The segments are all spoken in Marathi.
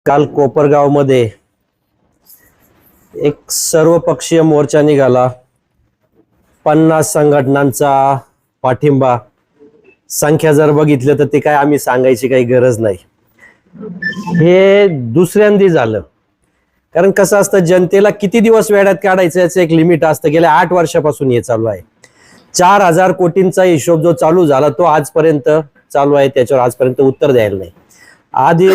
काल कोपरगाव मध्ये एक सर्वपक्षीय मोर्चा निघाला. 50 संघटनांचा पाठिंबा. संख्या जर बघितलं तर ते काय आम्ही सांगायची काही गरज नाही. हे दुसऱ्यांदी झालं. कारण कसं असतं, जनतेला किती दिवस वेड्यात काढायचं याचं एक लिमिट असतं. गेल्या 8 वर्षापासून हे चालू आहे. 4000 कोटींचा हिशोब जो चालू झाला तो आजपर्यंत चालू आहे. त्याच्यावर आजपर्यंत उत्तर द्यायला नाही. आधी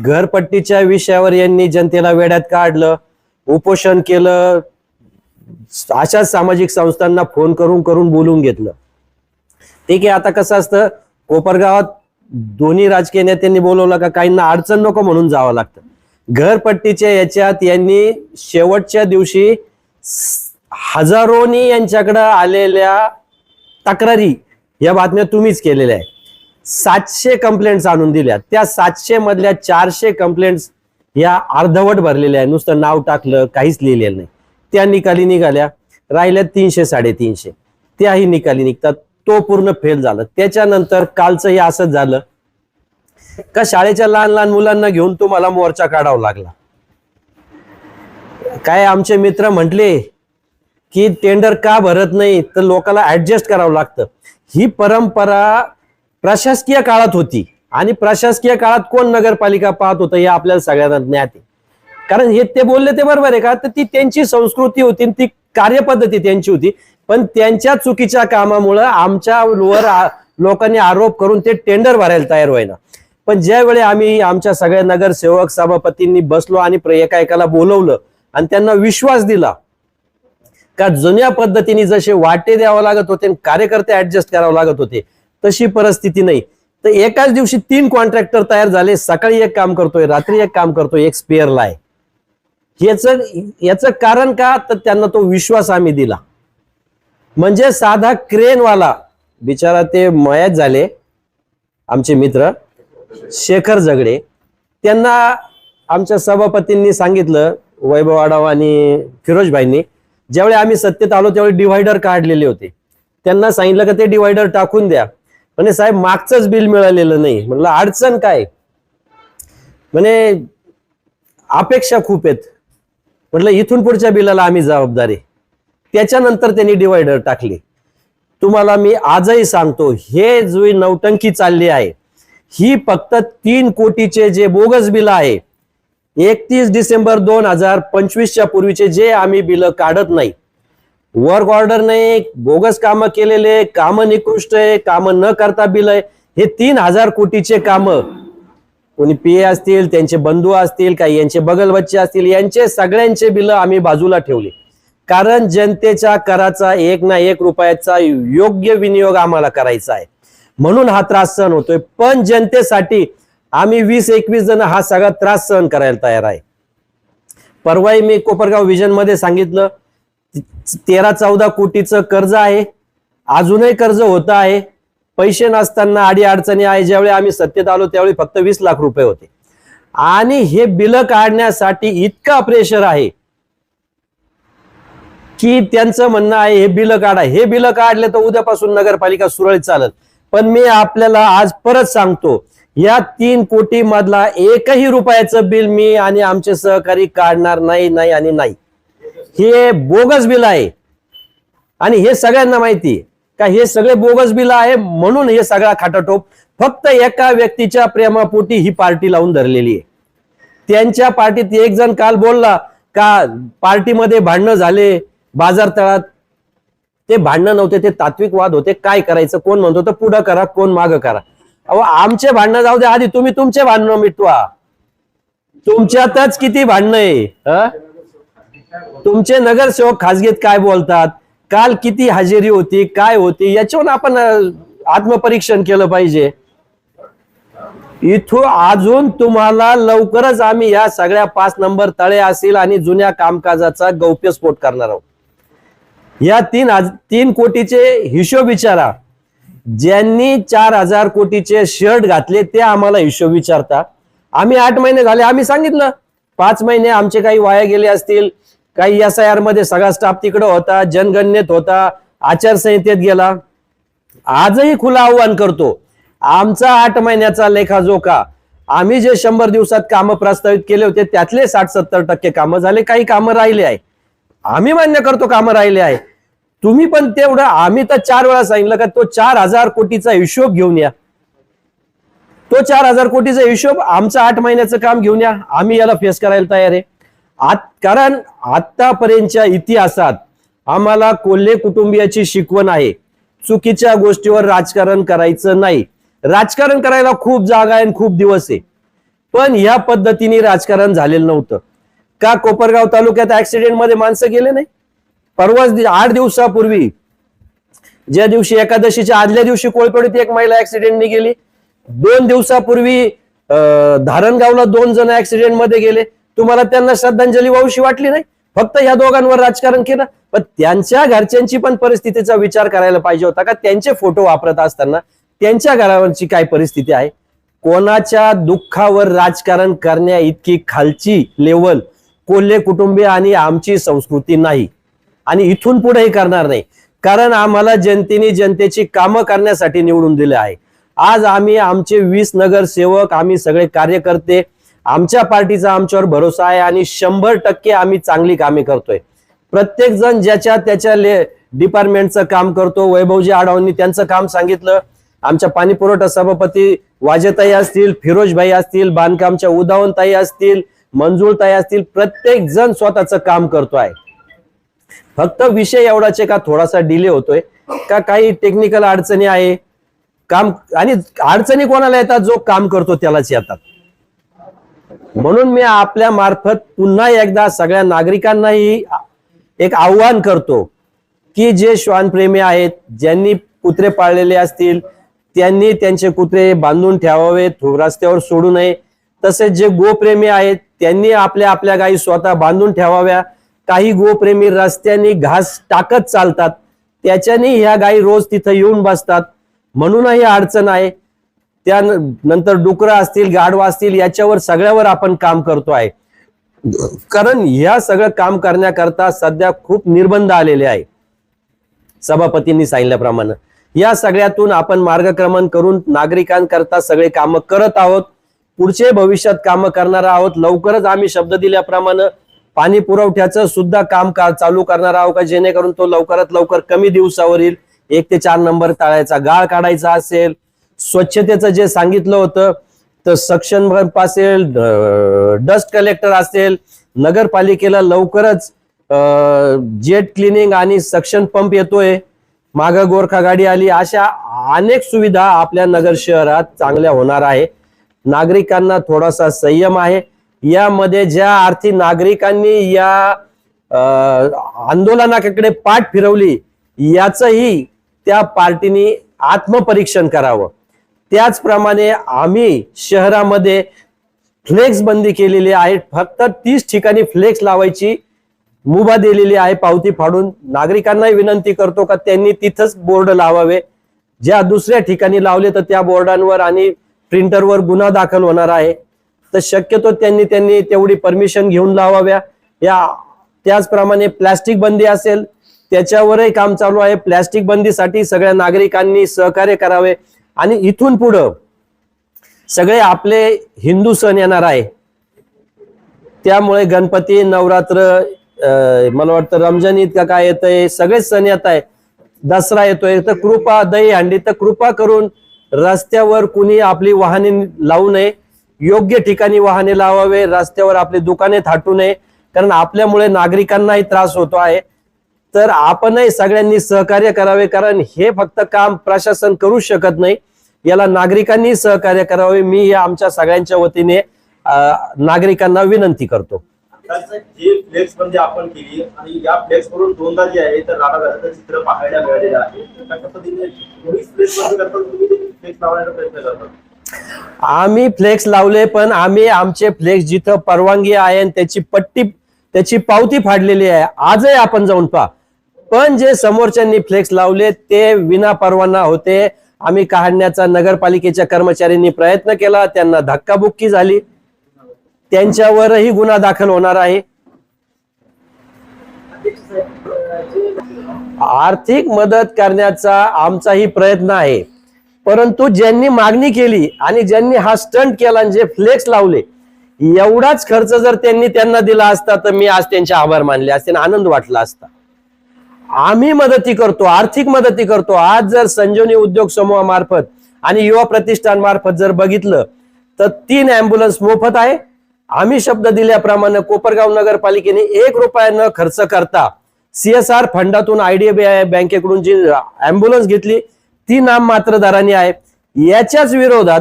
घरपट्टीच्या विषयावर यांनी जनतेला वेड्यात काढलं, उपोषण केलं, अशा सामाजिक संस्थांना फोन करून करून बोलून घेतलं. ठीक आहे, आता कसं असतं, कोपरगावात दोन्ही राजकीय नेत्यांनी बोलवलं का काहींना अडचण नको म्हणून जावं लागतं. घरपट्टीच्या याच्यात यांनी शेवटच्या दिवशी हजारोनी यांच्याकडे आलेल्या तक्रारी, या बातम्या तुम्हीच केलेल्या आहे. 700 कंप्लेंट्स आणून दिल्या. त्या 700 मधल्या 400 कंप्लेंट्स या अर्धवट भरलेल्या आहे. नुसतं नाव टाकलं, काहीच लिहिलेलं नाही. त्या निकाली निघाल्या. राहिल्या 300 350. त्याही निकाली निघतात. तो पूर्ण फेल झाला. त्याच्यानंतर कालचं हे असंच झालं का शाळेच्या लहान लहान मुलांना घेऊन तुम्हाला मोर्चा काढावा लागला. काय आमचे मित्र म्हटले की टेंडर का भरत नाही, तर लोकांना ऍडजस्ट करावं लागतं. ही परंपरा प्रशासकीय काळात होती आणि प्रशासकीय काळात कोण नगरपालिका पाहत होतं हे आपल्याला सगळ्यांना ज्ञात आहे. कारण हे ते बोलले ते बरोबर आहे का, तर ती त्यांची संस्कृती होती, ती कार्यपद्धती त्यांची होती. पण त्यांच्या चुकीच्या कामामुळे आमच्यावर लोकांनी आरोप करून ते टेंडर भरायला तयार व्हायना. पण ज्यावेळी आम्ही आमच्या सगळ्या नगरसेवक सभापतींनी बसलो आणि एका एकाला बोलवलं आणि त्यांना विश्वास दिला का जुन्या पद्धतीने जसे वाटे द्यावं लागत होते, कार्यकर्ते ऍडजस्ट करावं लागत होते, तशी परिस्थिती नाही. तर एकाच दिवशी 3 कॉन्ट्रॅक्टर तयार झाले. सकाळी एक काम करतोय, रात्री एक काम करतोय, एक स्पेअरला आहे. याचं कारण का, तर त्यांना तो विश्वास आम्ही दिला. म्हणजे साधा क्रेनवाला बिचारा, ते मयत झाले आमचे मित्र शेखर झगडे, त्यांना आमच्या सभापतींनी सांगितलं, वैभव आढाव आणि फिरोजभाईंनी, ज्यावेळी आम्ही सत्तेत आलो त्यावेळी डिव्हायडर काढलेले होते. त्यांना सांगितलं का ते डिव्हायडर टाकून द्या. म्हणे साहेब मागचंच बिल मिळालेलं नाही. म्हणलं अडचण काय, म्हणे अपेक्षा खूप आहेत. म्हटलं इथून पुढच्या बिलाला आम्ही जबाबदार आहे. त्याच्यानंतर त्यांनी डिव्हायडर टाकले. तुम्हाला मी आजही सांगतो, हे जी नौटंकी चालली आहे ही फक्त 3 कोटीचे जे बोगस बिल आहे, 31 डिसेंबर 2025च्या पूर्वीचे जे आम्ही बिल काढत नाही, वर्क ऑर्डर नाही, बोगस कामं केलेले, कामं निकृष्ट आहे, कामं न करता बिल आहे, हे 3000 कोटीचे कामं, कोणी पीए असतील, त्यांचे बंधू असतील, काही यांचे बगल बच्चे असतील, यांचे सगळ्यांचे बिल आम्ही बाजूला ठेवले. कारण जनतेच्या कराचा 1 ना 1 रुपयाचा योग्य विनियोग आम्हाला करायचा आहे, म्हणून हा त्रास सहन होतोय. पण जनतेसाठी आम्ही 20-21 जण हा सगळा त्रास सहन करायला तयार आहे. परवाही मी कोपरगाव विजन मध्ये सांगितलं, 13-14 कोटीचं कर्ज आहे. अजूनही कर्ज होत आहे. पैसे नसताना अडी अडचणी आहे. ज्यावेळी आम्ही सत्तेत आलो त्यावेळी फक्त 20 लाख रुपये होते. आणि हे बिल काढण्यासाठी इतका प्रेशर आहे की त्यांचं म्हणणं आहे हे बिल काढा. हे बिल काढले तर उद्यापासून नगरपालिका सुरळीत चालत. पण मी आपल्याला आज परत सांगतो, या 3 कोटी मधला एकही रुपयाचं बिल मी आणि आमचे सहकारी काढणार नाही आणि नाही. हे बोगस बिल आहे आणि हे सगळ्यांना माहिती आहे का हे सगळे बोगस बिल आहे. म्हणून हे सगळा खाटाटोप फक्त एका व्यक्तीच्या प्रेमापोटी ही पार्टी लावून धरलेली आहे. त्यांच्या पार्टीत एक जण काल बोलला का पार्टीमध्ये भांडणं झाले बाजार तळात. ते भांडणं नव्हते, ते तात्विक वाद होते. काय करायचं, कोण म्हणतो तर पुढं करा, कोण मागं करा. अहो आमचे भांडणं जाऊ दे, आधी तुम्ही तुमचे भांडणं मिटवा. तुमच्यातच किती भांडणं आहे. तुमचे नगरसेवक खासगीत काय बोलतात, काल किती हजेरी होती, काय होती, याच्यावर आपण आत्मपरीक्षण केलं पाहिजे. इथून अजून तुम्हाला लवकरच आम्ही या सगळ्या 5 नंबर तळे असतील आणि जुन्या कामकाजाचा गौप्यस्फोट करणार आहोत. या 3 कोटीचे हिशोब विचारा. ज्यांनी 4000 कोटीचे शर्ट घातले ते आम्हाला हिशोब विचारता. आम्ही 8 महिने झाले, आम्ही सांगितलं 5 महिने आमचे काही वाया गेले असतील. काही SIR मध्ये सगळा स्टाफ तिकडे होता, जनगणनेत होता, आचारसंहितेत गेला. आजही खुला आव्हान करतो, आमचा 8 महिन्याचा लेखाजोखा आम्ही जे 100 दिवसात कामं प्रस्तावित केले होते त्यातले 60-70% कामं झाले, काही कामं राहिले आहे. आम्ही मान्य करतो कामं राहिले आहे. तुम्ही पण तेवढं, आम्ही तर 4 वेळा सांगितलं का तो 4000 कोटीचा हिशोब घेऊन या. तो 4000 कोटीचा हिशोब आमचं 8 महिन्याचं काम घेऊन या, आम्ही याला फेस करायला तयार आहे. कारण आतापर्यंतच्या इतिहासात आम्हाला कोल्हे कुटुंबियाची शिकवण आहे, चुकीच्या गोष्टीवर राजकारण करायचं नाही. राजकारण करायला खूप जागा आहे, खूप दिवस आहे, पण या पद्धतीने राजकारण झालेलं नव्हतं. का कोपरगाव तालुक्यात ऍक्सिडेंट मध्ये माणसं गेले नाही? परवाच 8 दिवसापूर्वी, ज्या दिवशी एकादशीच्या आदल्या दिवशी कोळपेडीत एक महिला ऍक्सिडेंटने गेली. 2 दिवसापूर्वी धारणगावला 2 जण ऍक्सिडेंट मध्ये गेले. तुम्हाला त्यांना श्रद्धांजली वाहूशी वाटली नाही? फक्त ह्या दोघांवर राजकारण केलं. पण त्यांच्या घरच्यांची पण परिस्थितीचा विचार करायला पाहिजे होता का? त्यांचे फोटो वापरत असताना त्यांच्या घरावरची काय परिस्थिती आहे? कोणाच्या दुःखावर राजकारण करण्या इतकी खालची लेवल कोल्हे कुटुंबीय आणि आमची संस्कृती नाही, आणि इथून पुढेही करणार नाही. कारण आम्हाला जनतेने जनतेची कामं करण्यासाठी निवडून दिले आहे. आज आम्ही आमचे 20 नगरसेवक, आम्ही सगळे कार्यकर्ते, आमच्या पार्टीचा आमच्यावर भरोसा आहे आणि 100% आम्ही चांगली कामे करतोय. प्रत्येक जण ज्याच्या त्याच्या डिपार्टमेंटचं काम करतो. वैभवजी आढावांनी त्यांचं काम सांगितलं. आमच्या पाणी पुरवठा सभापती वाजेताई असतील, फिरोजभाई असतील, बांधकामच्या उदावनताई असतील, मंजुळताई असतील, प्रत्येक जण स्वतःचं काम करतोय. फक्त विषय एवढाच आहे का थोडासा डिले होतोय, का काही टेक्निकल अडचणी आहे. काम आणि अडचणी कोणाला येतात? जो काम करतो त्यालाच येतात. म्हणून मी आपल्या मार्फत पुन्हा एकदा सगळ्या नागरिकांनाही एक आव्हान करतो की जे श्वानप्रेमी आहेत, ज्यांनी कुत्रे पाळलेले असतील, त्यांनी त्यांचे कुत्रे बांधून ठेवावेत, रस्त्यावर सोडू नये. तसेच जे गोप्रेमी आहेत त्यांनी आपल्या आपल्या गायी स्वतः बांधून ठेवाव्या. काही गोप्रेमी रस्त्याने घास टाकत चालतात, त्याच्याने ह्या गायी रोज तिथं येऊन बसतात, म्हणूनही अडचण आहे. त्यानंतर डुकरं असतील, गाढवा असतील, याच्यावर सगळ्यावर आपण काम करतो आहे. कारण ह्या सगळं काम करण्याकरता सध्या खूप निर्बंध आलेले आहे. सभापतींनी सांगितल्याप्रमाणे या सगळ्यातून आपण मार्गक्रमण करून नागरिकांकरता सगळे काम करत आहोत. पुढचे भविष्यात काम करणार आहोत. लवकरच आम्ही शब्द दिल्याप्रमाणे पाणी पुरवठ्याचं सुद्धा काम चालू करणार आहोत का जेणेकरून तो लवकरात लवकर कमी दिवसावर येईल. 1 ते 4 नंबर तळ्याचा गाळ काढायचा असेल, स्वच्छतेचं जे सांगितलं होतं तर सक्शन पंप असेल, डस्ट कलेक्टर असेल, नगरपालिकेला लवकरच जेट क्लिनिंग आणि सक्शन पंप येतोय, मागं गोरखा गाडी आली, अशा अनेक सुविधा आपल्या नगर शहरात चांगल्या होणार आहे. नागरिकांना थोडासा संयम आहे. यामध्ये ज्या अर्थी नागरिकांनी या आंदोलनाकडे पाठ फिरवली याचंही त्या पार्टीने आत्मपरीक्षण करावं. त्याचप्रमाणे आम्ही शहरामध्ये फ्लेक्स बंदी केलेली आहे. फक्त 30 ठिकाणी फ्लेक्स लावायची मुभा दिलेली आहे पावती फाडून. नागरिकांनाही विनंती करतो का त्यांनी तिथंच बोर्ड लावावे. ज्या दुसऱ्या ठिकाणी लावले तर त्या बोर्डांवर आणि प्रिंटरवर गुन्हा दाखल होणार आहे. तर शक्यतो त्यांनी तेवढी परमिशन घेऊन लावाव्या. त्याचप्रमाणे प्लास्टिक बंदी असेल त्याच्यावरही काम चालू आहे. प्लास्टिक बंदीसाठी सगळ्या नागरिकांनी सहकार्य करावे. आणि इथून पुढं सगळे आपले हिंदू सण येणार आहे. त्यामुळे गणपती, नवरात्र, मला वाटतं रमजान ईद का काय येतंय, सगळेच सण येत आहे, दसरा येतोय. तर कृपा, दहीहंडी, तर कृपा करून रस्त्यावर कुणी आपली वाहने लावू नये. योग्य ठिकाणी वाहने लावावे. रस्त्यावर आपली दुकाने थाटू नये. कारण आपल्यामुळे नागरिकांनाही त्रास होतो आहे. तर आपणही सगळ्यांनी सहकार्य करावे. कारण हे फक्त काम प्रशासन करू शकत नाही, याला नागरिकांनी सहकार्य करावे. मी या आमच्या सगळ्यांच्या वतीने नागरिकांना विनंती करतो. जी फ्लेक्स बंदी आपण केली आणि या फ्लेक्स वरून दोनदा जे आहे तर राडाचं चित्र पाहायला मिळालेलं आहे. त्या पद्धतीने तुम्ही फ्लेक्स बंद करता, तुम्ही फ्लेक्स लावण्याचा प्रयत्न करता. आम्ही फ्लेक्स लावले, पण आम्ही आमचे फ्लेक्स जिथं परवानगी आहे त्याची पावती फाडलेली आहे. आजही आपण जाऊन पहा. पण जे समोरच्यांनी फ्लेक्स लावले ते विना परवाना होते. आम्ही काढण्याचा नगरपालिकेच्या कर्मचाऱ्यांनी प्रयत्न केला, त्यांना धक्काबुक्की झाली, त्यांच्यावरही गुन्हा दाखल होणार आहे. आर्थिक मदत करण्याचा आमचाही प्रयत्न आहे. परंतु ज्यांनी मागणी केली आणि ज्यांनी हा स्टंट केला आणि जे फ्लेक्स लावले, एवढाच खर्च जर त्यांना दिला असता तर मी आज त्यांचे आभार मानले असते, आनंद वाटला असता. आम्ही मदती करतो, आर्थिक मदती करतो. आज जर संजीवनी उद्योग समूहामार्फत आणि युवा प्रतिष्ठान मार्फत जर बघितलं तर 3 अँब्युलन्स मोफत आहे. आम्ही शब्द दिल्याप्रमाणे कोपरगाव नगरपालिकेने 1 रुपया न खर्च करता CSR फंडातून IDBI बँकेकडून जी अँब्युलन्स घेतली ती नाममात्र दराने आहे. याच्याच विरोधात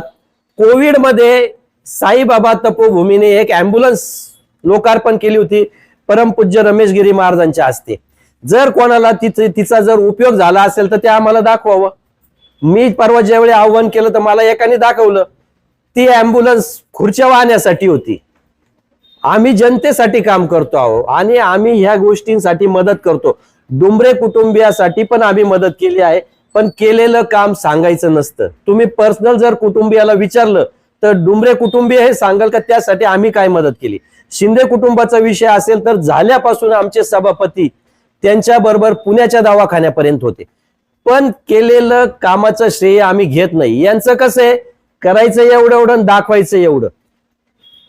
कोविडमध्ये साईबाबा तपोभूमीने एक अँब्युलन्स लोकार्पण केली होती परमपूज्य रमेश गिरी महाराजांच्या हस्ते. जर कोणाला तिचा जर उपयोग झाला असेल तर ते आम्हाला दाखवावं. मी परवा ज्यावेळी आव्हान केलं तर मला एकाने दाखवलं. ती अँब्युलन्स खुर्च्या वाहण्यासाठी होती. आम्ही जनतेसाठी काम करतो आहोत आणि आम्ही ह्या गोष्टींसाठी मदत करतो. डुंबरे कुटुंबियासाठी पण आम्ही मदत केली आहे, पण केलेलं काम सांगायचं नसतं. तुम्ही पर्सनल जर कुटुंबियाला विचारलं तर डुंबरे कुटुंबीय हे सांगाल का त्यासाठी आम्ही काय मदत केली. शिंदे कुटुंबाचा विषय असेल तर झाल्यापासून आमचे सभापती त्यांच्या बरोबर पुण्याच्या दवाखान्यापर्यंत होते, पण केलेलं कामाचं श्रेय आम्ही घेत नाही. यांचं कसं आहे, करायचं एवढं दाखवायचं एवढं,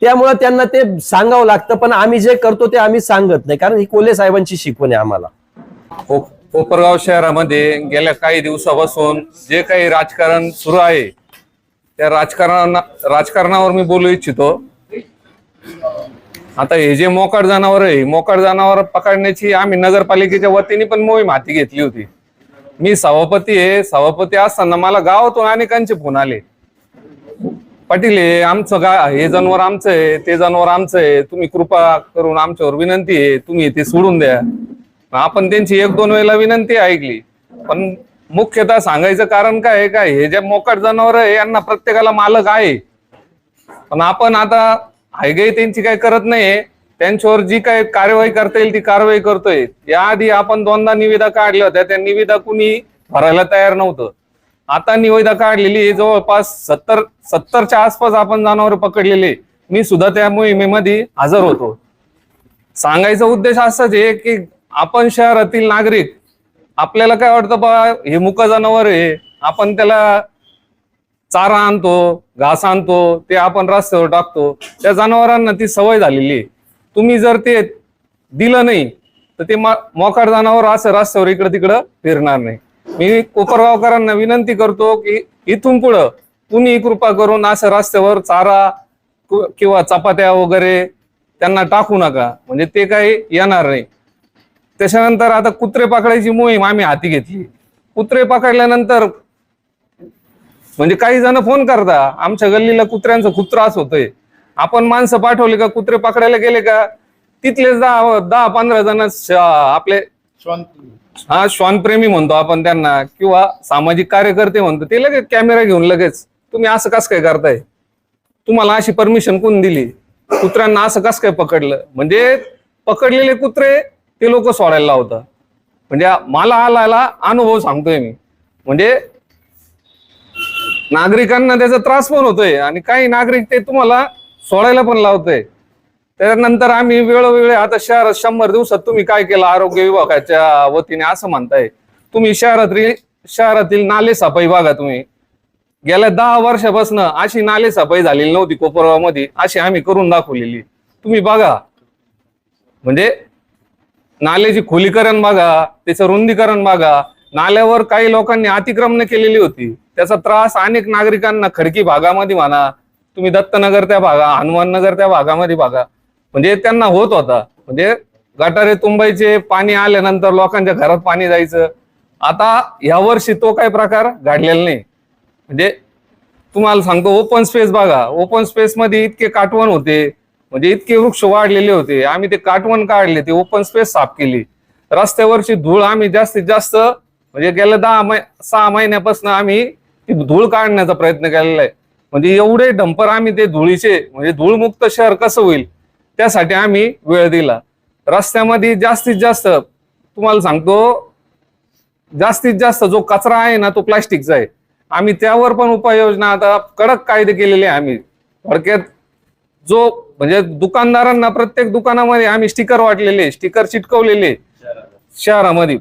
त्यामुळे त्यांना ते सांगावं लागतं. पण आम्ही जे करतो ते आम्ही सांगत नाही, कारण ही कोल्हे साहेबांची शिकवण आहे आम्हाला. कोपरगाव शहरामध्ये गेल्या काही दिवसापासून जे काही राजकारण सुरू आहे त्या राजकारणावर मी बोलू इच्छितो. आता हे जे मोकाट जनावर आहे, मोकाट जनावर पकडण्याची आम्ही नगरपालिकेच्या वतीने पण मोहीम हाती घेतली होती. मी सभापती आहे. सभापती असताना मला गावातून अनेकांचे फोन आले, पाटील आमचं हे जनावर आमचं आहे, ते जनावर आमचं आहे, तुम्ही कृपा करून आमच्यावर विनंती आहे तुम्ही ते सोडून द्या. आपण त्यांची 1-2 वेळेला विनंती ऐकली, पण मुख्यतः सांगायचं कारण काय आहे, काय हे जे मोकाट जनावर आहे यांना प्रत्येकाला मालक आहे, पण आपण आता हायगाई त्यांची काही करत नाहीये. त्यांच्यावर जी काही कार्यवाही करता येईल ती कारवाई करतोय. याआधी आपण 2दा निविदा काढल्या होत्या, त्या निविदा कुणी भरायला तयार नव्हतं. आता निविदा काढलेली जवळपास 70च्या आसपास आपण जनावर पकडलेले. मी सुद्धा त्या मोहिमेमध्ये हजर होतो. सांगायचा उद्देश असाच आहे की आपण शहरातील नागरिक, आपल्याला काय वाटतं बा हे मुक जनावर आहे, आपण त्याला चारा आणतो, घास आणतो, ते आपण रस्त्यावर टाकतो. त्या जनावरांना ती सवय झालेली आहे. तुम्ही जर ते दिलं नाही तर ते मोकाट जनावर असं रस्त्यावर इकडं तिकडं फिरणार नाही. मी कोपरगावकरांना विनंती करतो की इथून पुढं कुणी कृपा करून असं रस्त्यावर चारा किंवा चपात्या वगैरे त्यांना टाकू नका, म्हणजे ते काही येणार नाही. त्याच्यानंतर आता कुत्रे पकडायची मोहीम आम्ही हाती घेतली. कुत्रे पकडल्यानंतर म्हणजे काही जण फोन करता, आमच्या गल्लीला कुत्र्यांचा खूप त्रास होतोय, आपण माणसं पाठवले का कुत्रे पकडायला गेले का तिथले 10-15 जण आपले श्वानप्रेमी म्हणतो आपण त्यांना, किंवा सामाजिक कार्यकर्ते म्हणतो, ते लगेच कॅमेरा घेऊन लगेच तुम्ही असं कसं काय करताय, तुम्हाला अशी परमिशन कोण दिली, कुत्र्यांना असं कसं काय पकडलं. म्हणजे पकडलेले कुत्रे ते लोक सोडायला लावतात. म्हणजे मला आलेला अनुभव सांगतोय मी. म्हणजे नागरिकांना त्याचा त्रास पण होतोय आणि काही नागरिक ते तुम्हाला सोडायला पण लावतोय. त्यानंतर आम्ही वेळोवेळी आता शहरात 100 दिवसात तुम्ही काय केलं आरोग्य विभागाच्या वतीने असं म्हणताय, तुम्ही शहरातील नाले सफाई बघा. तुम्ही गेल्या 10 वर्षापासून अशी नाले सफाई झालेली नव्हती कोपरगाव मध्ये, अशी आम्ही करून दाखवलेली. तुम्ही बघा, म्हणजे नाल्याची खोलीकरण बघा, त्याचं रुंदीकरण बघा. नाल्यावर काही लोकांनी अतिक्रमण केलेली होती, त्याचा त्रास अनेक नागरिकांना खडकी भागामध्ये म्हणा, तुम्ही दत्तनगर त्या हनुमाननगर त्या भागामध्ये बघा, म्हणजे त्यांना होत होता. म्हणजे गटारे तुंबायचे, पाणी आल्यानंतर लोकांच्या घरात पाणी जायचं. आता या वर्षी तो काही प्रकार घडलेला नाही. म्हणजे तुम्हाला सांगतो, ओपन स्पेस बघा, ओपन स्पेस मध्ये इतके काटवण होते, म्हणजे इतके वृक्ष वाढलेले होते, आम्ही ते काटवण काढले, ते ओपन स्पेस साफ केली. रस्त्यावरची धूळ आम्ही जास्तीत जास्त म्हणजे गेल्या 6 महिन्यापासून आम्ही ती धूळ काढण्याचा प्रयत्न केलेला आहे. म्हणजे एवढे डंपर आम्ही ते धुळीचे, म्हणजे धूळमुक्त शहर कसं होईल त्यासाठी आम्ही वेळ दिला. रस्त्यामध्ये जास्तीत जास्त तुम्हाला सांगतो, जास्तीत जास्त जो कचरा आहे ना तो प्लास्टिकचा आहे. आम्ही त्यावर पण उपाययोजना आता कडक कायदे केलेले आहे. आम्ही थोडक्यात जो म्हणजे दुकानदारांना प्रत्येक दुकानामध्ये आम्ही स्टिकर वाटलेले, स्टिकर चिटकवलेले. शहरामध्ये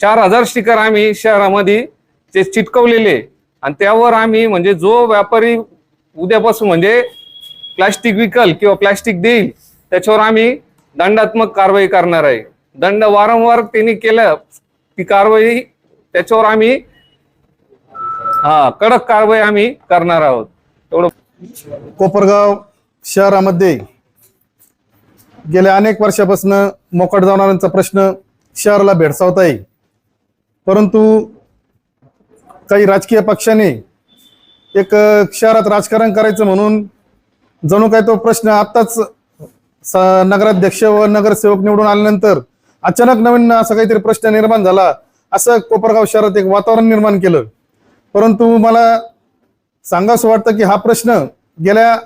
4000 स्टिकर आम्ही शहरामध्ये ते चिटकवलेले. आणि त्यावर आम्ही म्हणजे जो व्यापारी उद्यापासून म्हणजे प्लास्टिक विकल किंवा प्लास्टिक देईल त्याच्यावर आम्ही दंडात्मक कारवाई करणार आहे. दंड वारंवार त्यांनी केलं ती कारवाई त्याच्यावर आम्ही कडक कारवाई आम्ही करणार आहोत. एवढं. कोपरगाव शहरामध्ये गेल्या अनेक वर्षापासून मोकाट जनावरांचा प्रश्न शहराला भेडसावत आहे. परंतु काही राजकीय पक्षाने एक शहरात राजकारण करायचं म्हणून जणू काय तो प्रश्न आत्ताच नगराध्यक्ष व नगरसेवक निवडून आल्यानंतर अचानक नवीन असा काहीतरी प्रश्न निर्माण झाला असं कोपरगाव शहरात एक वातावरण निर्माण केलं. परंतु मला सांगावंसं वाटतं की हा प्रश्न गेल्या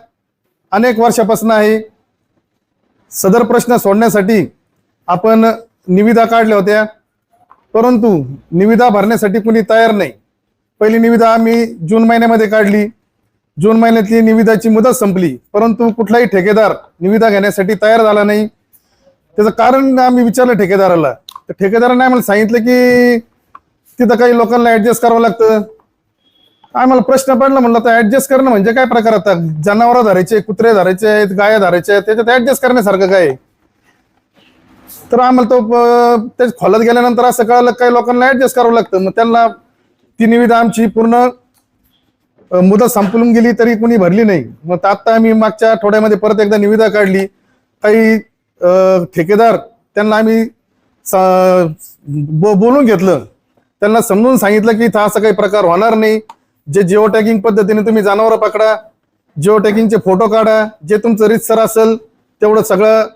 अनेक वर्षापासून आहे. सदर प्रश्न सोडण्यासाठी आपण निविदा काढल्या होत्या, परंतु निविदा भरण्यासाठी कुणी तयार नाही. पहिली निविदा आम्ही जून महिन्यामध्ये काढली. जून महिन्यातली निविदाची मुदत संपली, परंतु कुठलाही ठेकेदार निविदा घेण्यासाठी तयार झाला नाही. त्याचं कारण आम्ही विचारलं ठेकेदाराला, तर ठेकेदाराने आम्हाला सांगितलं की तिथं काही लोकांना ऍडजस्ट करावं लागतं. आम्हाला प्रश्न पडला, म्हणलं तर ऍडजस्ट करणं म्हणजे काय प्रकार? आता जनावरं धरायचे, कुत्रे धरायचे आहेत, गाया धरायचे आहेत, त्याच्यात ऍडजस्ट करण्यासारखं काय? तर आम्हाला तो ते खोलात गेल्यानंतर असं कळलं काही लोकांना ऍडजस्ट करावं लागतं. मग त्यांना ती निविदा आमची पूर्ण मुदत संपवून गेली तरी कुणी भरली नाही. मग आता आम्ही मागच्या आठवड्यामध्ये परत एकदा निविदा काढली. काही ठेकेदार त्यांना आम्ही बोलून घेतलं, त्यांना समजून सांगितलं की इथं असं काही प्रकार होणार नाही. जे जिओ टॅगिंग पद्धतीने तुम्ही जनावरं पकडा, जिओ टॅगिंगचे फोटो काढा, जे तुमचं रितसर असेल तेवढं सगळं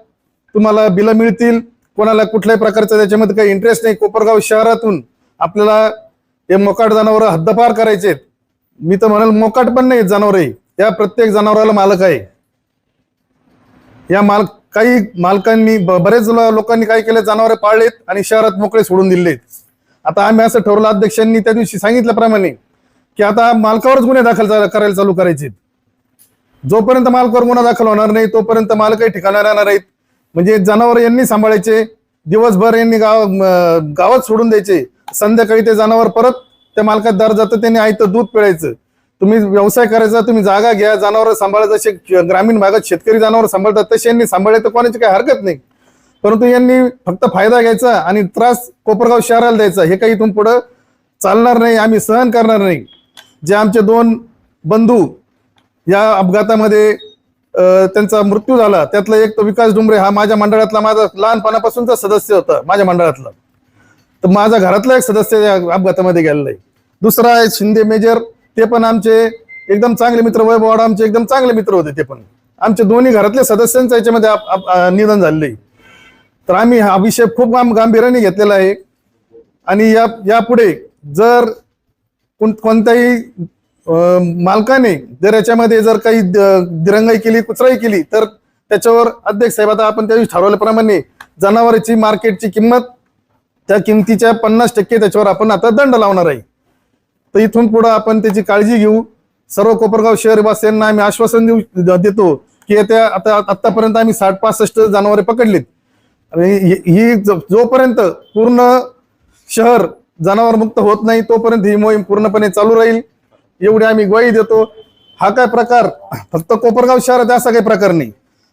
तुम्हाला बिलं मिळतील. कोणाला कुठल्याही प्रकारचं त्याच्यामध्ये काही इंटरेस्ट नाही. कोपरगाव शहरातून आपल्याला हे मोकाट जनावरं हद्दपार करायचे. मी तर म्हणाल मोकाट पण नाही जनावर, या प्रत्येक जनावराला मालक आहे. या काही मालकांनी बरेच लोकांनी काय केले, जनावरे पाळलेत आणि शहरात मोकळे सोडून दिलेत. आता आम्ही असं ठरवलं, अध्यक्षांनी त्या दिवशी सांगितल्याप्रमाणे की आता मालकावरच गुन्हे दाखल करायला चालू करायचे. जोपर्यंत मालकावर गुन्हा दाखल होणार नाही तोपर्यंत मालकही ठिकाणा राहणार आहेत. म्हणजे जनावर यांनी सांभाळायचे, दिवसभर यांनी गावात सोडून द्यायचे, संध्याकाळी ते जनावर परत त्या मालकात दार जातं, त्यांनी आयतं दूध पिळायचं. तुम्ही व्यवसाय करायचा, तुम्ही जागा घ्या, जनावर सांभाळा. जसे ग्रामीण भागात शेतकरी जनावर सांभाळतात तसे यांनी सांभाळले तर कोणाची काही हरकत नाही. परंतु यांनी फक्त फायदा घ्यायचा आणि त्रास कोपरगाव शहराला द्यायचा. हे काही इथून पुढं चालणार नाही, आम्ही सहन करणार नाही. जे आमचे 2 बंधू या अपघातामध्ये त्यांचा मृत्यू झाला, त्यातला एक तो विकास डुमरे, हा माझ्या मंडळातला, माझा लहानपणापासूनचा सदस्य होता माझ्या मंडळातला. तर माझ्या घरातला एक सदस्य या अपघातामध्ये गेलेला आहे. दुसरा आहे शिंदे मेजर, ते पण आमचे एकदम चांगले मित्र, वैभव आमचे एकदम चांगले मित्र होते. ते पण आमचे दोन्ही घरातल्या सदस्यांचं याच्यामध्ये निधन झालेलं आहे. तर आम्ही हा विषय खूप गांभीर्याने घेतलेला आहे आणि यापुढे जर कोणत्याही मालकाने जर याच्यामध्ये जर काही दिरंगाई केली, कुचराई केली तर त्याच्यावर अध्यक्ष साहेब, आता आपण त्या दिवशी ठरवल्याप्रमाणे जनावरांची मार्केटची किंमत, त्या किमतीच्या 50% त्याच्यावर आपण आता दंड लावणार आहे. तर इथून पुढे आपण त्याची काळजी घेऊ. सर्व कोपरगाव शहरवासियांना आम्ही आश्वासन देतो की येत्या आतापर्यंत आम्ही 60-65 जनावरे पकडलीत आणि ही जोपर्यंत पूर्ण शहर जनावर मुक्त होत नाही तोपर्यंत ही मोहीम पूर्णपणे चालू राहील, एवढी आम्ही ग्वाही देतो. हा काय प्रकार फक्त कोपरगाव शहरात असा काही प्रकार नाही.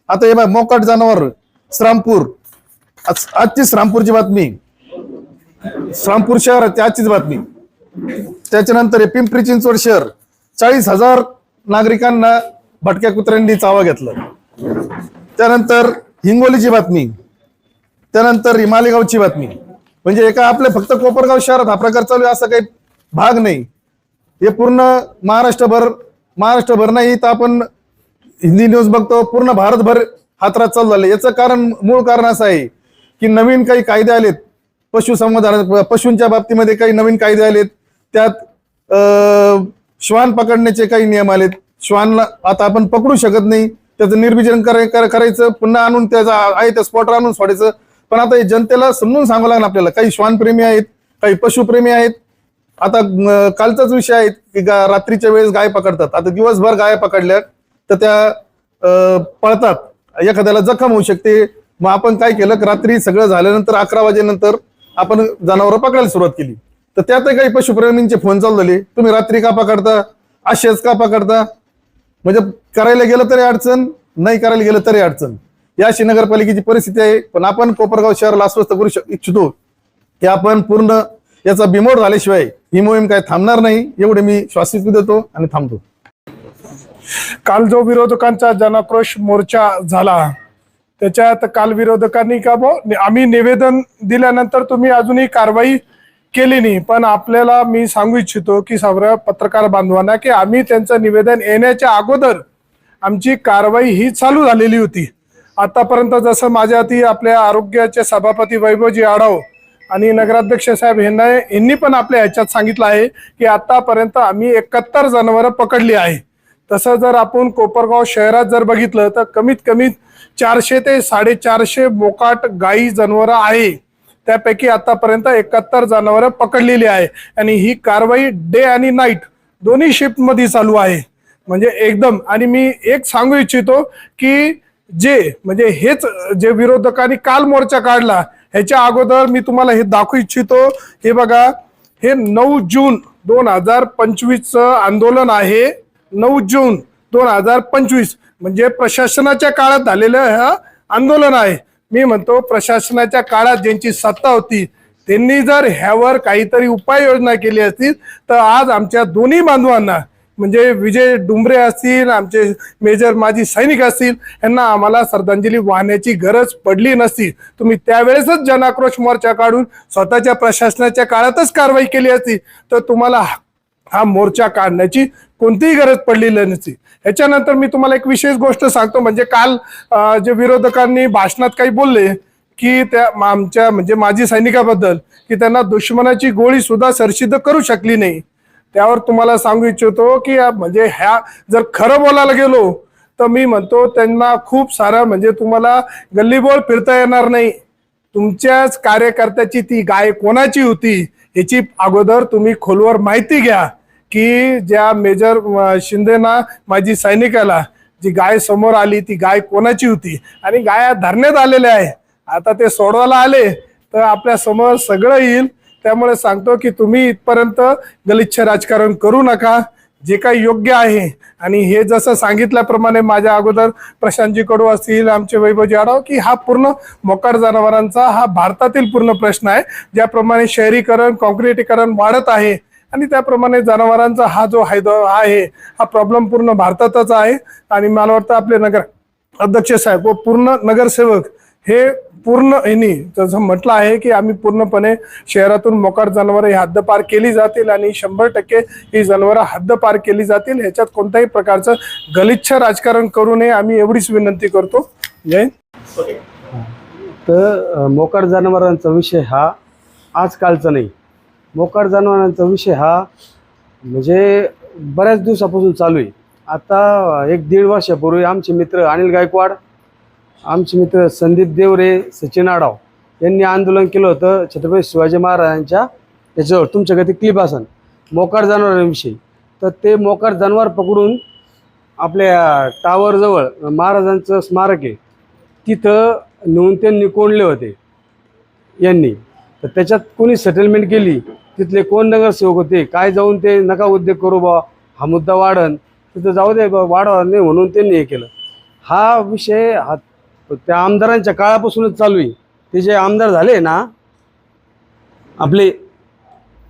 आता हे बघ, मोकाट जनावर श्रामपूर, आजची श्रामपूरची बातमी, श्रामपूर शहराची आजचीच बातमी. त्याच्यानंतर हे पिंपरी चिंचवड शहर, 40,000 नागरिकांना भटक्या कुत्र्यांनी चावा घेतला. त्यानंतर हिंगोलीची बातमी, त्यानंतर मालेगावची बातमी. म्हणजे एका आपल्या फक्त कोपरगाव शहरात हा प्रकार चालू आहे असा काही भाग नाही. हे पूर्ण महाराष्ट्रभर नाही तर आपण हिंदी न्यूज बघतो, पूर्ण भारतभर हा त्रास चालू झाला. याचं मूळ कारण असं आहे की नवीन काही कायदे आलेत, पशुसंवर्धन, पशूंच्या बाबतीमध्ये काही नवीन कायदे आलेत. त्यात श्वान पकडण्याचे काही नियम आलेत. श्वानला आता आपण पकडू शकत नाही, त्याचं निर्विजन करायचं, पुन्हा आणून त्याचा आहे त्या स्पॉटवर आणून सोडायचं. पण आता हे जनतेला समजून सांगावं लागणार आपल्याला. काही श्वानप्रेमी आहेत, काही पशुप्रेमी आहेत. आता कालचाच विषय आहे की रात्रीच्या वेळेस गाय पकडतात. आता दिवसभर गाय पकडल्या तर त्या पळतात, एखाद्याला जखम होऊ शकते. मग आपण काय केलं, रात्री सगळं झाल्यानंतर 11 वाजेनंतर आपण जनावरं पकडायला सुरुवात केली. तर त्यातही काही पशुप्रेमींचे फोन चालू झाले, तुम्ही रात्री का पकडता, असेच का पकडता. म्हणजे करायला गेलं तरी अडचण, नाही करायला गेलं तरी अडचण, ही अशी नगरपालिकेची परिस्थिती आहे. पण आपण कोपरगाव शहराला आश्वस्त करू इच्छितो की आपण पूर्ण याचा बिमोड झाल्याशिवाय ही मोहीम काय थांबणार नाही, एवढे मी श्वासित देतो आणि थांबतो. काल जो विरोधकांचा जनाक्रोश मोर्चा झाला त्याच्यात काल विरोधकांनी आम्ही निवेदन दिल्यानंतर तुम्ही अजूनही कारवाई केली नाही. पण आपल्याला मी सांगू इच्छितो की सर्व पत्रकार बांधवांना की आम्ही त्यांचं निवेदन येण्याच्या अगोदर आमची कारवाई ही चालू झालेली होती. आतापर्यंत जसं माझ्या हाती आपल्या आरोग्याचे सभापती वैभवजी आढाव आणि नगराध्यक्ष साहेब यांनी पण आपल्या ह्याच्यात सांगितलं आहे की आतापर्यंत आम्ही 71 जनावरं पकडली आहे. तसं जर आपण कोपरगाव शहरात जर बघितलं तर कमीत कमी 400 ते 450 मोकाट गाई जनावरं आहे. त्यापैकी आतापर्यंत 71 जनावरं पकडलेली आहे आणि ही कारवाई डे आणि नाईट दोन्ही शिफ्ट मध्ये चालू आहे. म्हणजे एकदम. आणि मी एक सांगू इच्छितो की म्हणजे हेच जे विरोधकांनी काल मोर्चा काढला ह्याच्या अगोदर मी तुम्हाला हे दाखवू इच्छितो. हे बघा, हे 9 जून 2025 आंदोलन आहे. 9 जून 2025 म्हणजे प्रशासनाच्या काळात झालेलं हे आंदोलन आहे. मी म्हणतो प्रशासनाच्या काळात ज्यांची सत्ता होती त्यांनी जर ह्यावर काहीतरी उपाययोजना केली असतील तर आज आमच्या दोन्ही बांधवांना म्हणजे विजय डुंबरे असतील, आमचे मेजर माजी सैनिक असतील, यांना आम्हाला श्रद्धांजली वाहण्याची गरज पडली नसती. तुम्ही त्यावेळेसच जनाक्रोश मोर्चा काढून स्वतःच्या प्रशासनाच्या काळातच कारवाई केली असती तर तुम्हाला हा मोर्चा काढण्याची कोणतीही गरज पडलेली नसती. ह्याच्यानंतर मी तुम्हाला एक विशेष गोष्ट सांगतो. म्हणजे काल जे विरोधकांनी भाषणात काही बोलले की त्या आमच्या म्हणजे माजी सैनिकाबद्दल की त्यांना दुश्मनाची गोळी सुद्धा सरसिद्ध करू शकली नाही. त्यावर तुम्हाला सांगू इच्छितो की म्हणजे ह्या जर खरं बोलायला गेलो तर मी म्हणतो त्यांना खूप सारं म्हणजे तुम्हाला गल्लीबोळ फिरता येणार नाही. तुमच्याच कार्यकर्त्याची ती गाय कोणाची होती याची अगोदर तुम्ही खोलवर माहिती घ्या की ज्या मेजर शिंदेना माजी सैनिकाला जी गाय समोर आली ती गाय कोणाची होती आणि गाया धरण्यात आलेल्या आहे. आता ते सोडवायला आले तर आपल्या समोर सगळं येईल. त्यामुळे सांगतो की तुम्ही इथपर्यंत गलिच्छ राजकारण करू नका. जे काही योग्य आहे आणि हे जसं सांगितल्याप्रमाणे माझ्या अगोदर प्रशांतजी कडू असतील, आमचे वैभवजी आढाव की हा पूर्ण मोकाट जनावरांचा हा भारतातील पूर्ण प्रश्न आहे. ज्याप्रमाणे शहरीकरण काँक्रिटीकरण वाढत आहे आणि त्याप्रमाणे जनावरांचा हा जो आहे हा प्रॉब्लेम पूर्ण भारतातच आहे. आणि मला वाटतं आपले नगर अध्यक्ष साहेब व पूर्ण नगरसेवक हे पूर्ण यांनी जसं म्हटलं आहे की आम्ही पूर्णपणे शहरातून मोकाट जनावरं ही हद्दपार केली जातील आणि 100% ही जनावरं हद्दपार केली जातील. ह्याच्यात कोणत्याही प्रकारचं गलिच्छ राजकारण करू नये आम्ही एवढीच विनंती करतो. जय. तर मोकाट जनावरांचा विषय हा आजकालचा नाही. मोकाट जनावरांचा विषय हा म्हणजे बऱ्याच दिवसापासून चालू आहे. आता 1-1.5 वर्षापूर्वी आमचे मित्र अनिल गायकवाड, आमचे मित्र संदीप देवरे, सचिन आढाव यांनी आंदोलन केलं होतं छत्रपती शिवाजी महाराजांच्या याच्यावर. तुमच्याकडे क्लिप असन मोकाट जनावरांविषयी. तर ते मोकाट जनावर पकडून आपल्या टावरजवळ महाराजांचं स्मारक आहे तिथं नेऊन त्यांनी कोंडले होते यांनी. तर त्याच्यात कोणी सेटलमेंट केली, तिथले कोण नगरसेवक होते काय जाऊन ते नका उद्योग करू बा, हा मुद्दा वाढन तिथं जाऊ दे वाढवा नाही म्हणून त्यांनी हे केलं. हा विषय हा त्या आमदारांच्या काळापासूनच चालू आहे. ते जे आमदार झाले ना आपले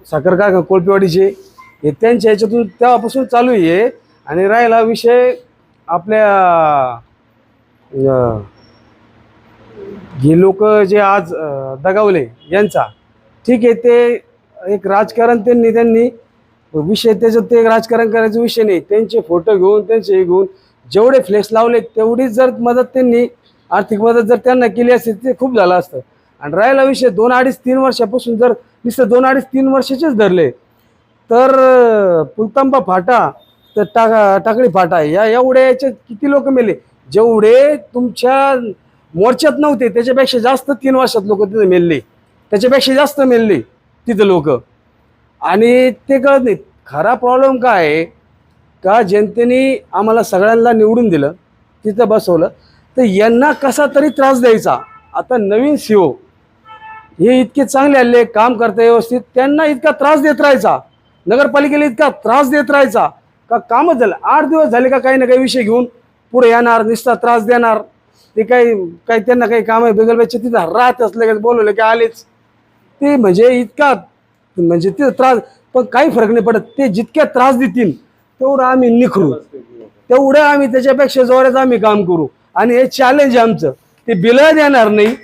साखर कारखाना कोळपेवाडीचे हे त्यांच्या ह्याच्यातून तेव्हापासून चालू आहे. आणि राहिला विषय आपल्या हे लोक जे आज दगावले यांचा, ठीक आहे ते एक राजकारण त्यांनी विषय त्याच्यात ते राजकारण करायचा विषय नाही. त्यांचे फोटो घेऊन त्यांचे हे घेऊन जेवढे फ्लेक्स लावले तेवढीच जर मदत त्यांनी आर्थिक मदत जर त्यांना केली असती ते खूप झालं असतं. आणि राहिला विषय 2-2.5-3 वर्षापासून जर नुसतं 2-2.5-3 वर्षाचेच धरले तर पुलतांबा फाटा तर टाकळी फाटा या एवढ्या याच्यात किती लोक मेले. जेवढे तुमच्या मोर्चात नव्हते त्याच्यापेक्षा जास्त 3 वर्षात लोक तिथे मेलले, त्याच्यापेक्षा जास्त मेलले तिथं लोक. आणि ते कळत नाही. खरा प्रॉब्लेम काय आहे का जनतेने आम्हाला सगळ्यांना निवडून दिलं, तिथं बसवलं तर यांना कसा तरी त्रास द्यायचा. आता नवीन सीओ हे इतके चांगले आले, काम करता व्यवस्थित, त्यांना इतका त्रास देत राहायचा, नगरपालिकेला इतका त्रास देत राहायचा का कामच झालं. 8 दिवस झाले का काही ना काही विषय घेऊन पुढे येणार, नुसता त्रास देणार. ते काही त्यांना काही काम आहे बेगलबाईचे, तिथं राहत असले का बोलवले की आलेच. ते म्हणजे इतका म्हणजे ते त्रास, पण काही फरक नाही पडत. ते जितक्या त्रास देतील तेवढं आम्ही निखरू, तेवढं आम्ही त्याच्यापेक्षा जोरात आम्ही काम करू. आणि हे चॅलेंज आहे आमचं. ते बिलं देणार नाही,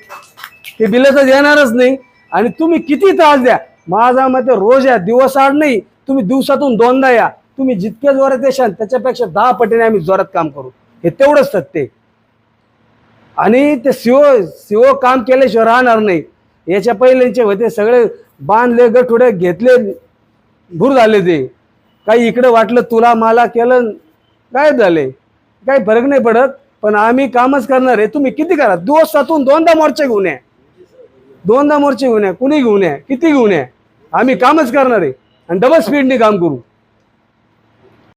ते बिलं तर देणारच नाही. आणि तुम्ही किती त्रास द्या, माझा मते रोज या, दिवस आड नाही, तुम्ही दिवसातून 2दा या. तुम्ही जितक्या जोरात येशाल त्याच्यापेक्षा 10 पटीने आम्ही जोरात काम करू. हे तेवढंच सत्य. आणि ते सीओ काम केल्याशिवाय राहणार नाही. याच्या पहिल्यांचे होते सगळे बांधले, गठुडे घेतले, भूर झाले. ते काही इकडे वाटलं तुला मला केलं, काय झाले, काही फरक नाही पडत. पण आम्ही कामच करणार आहे. तुम्ही किती करा, दिवसातून 2दा मोर्चे घेऊन या, 2दा मोर्चे घेऊन या, कुणी घेऊन या, किती घेऊन या, आम्ही कामच करणार आहे आणि डबल स्पीडने काम करू.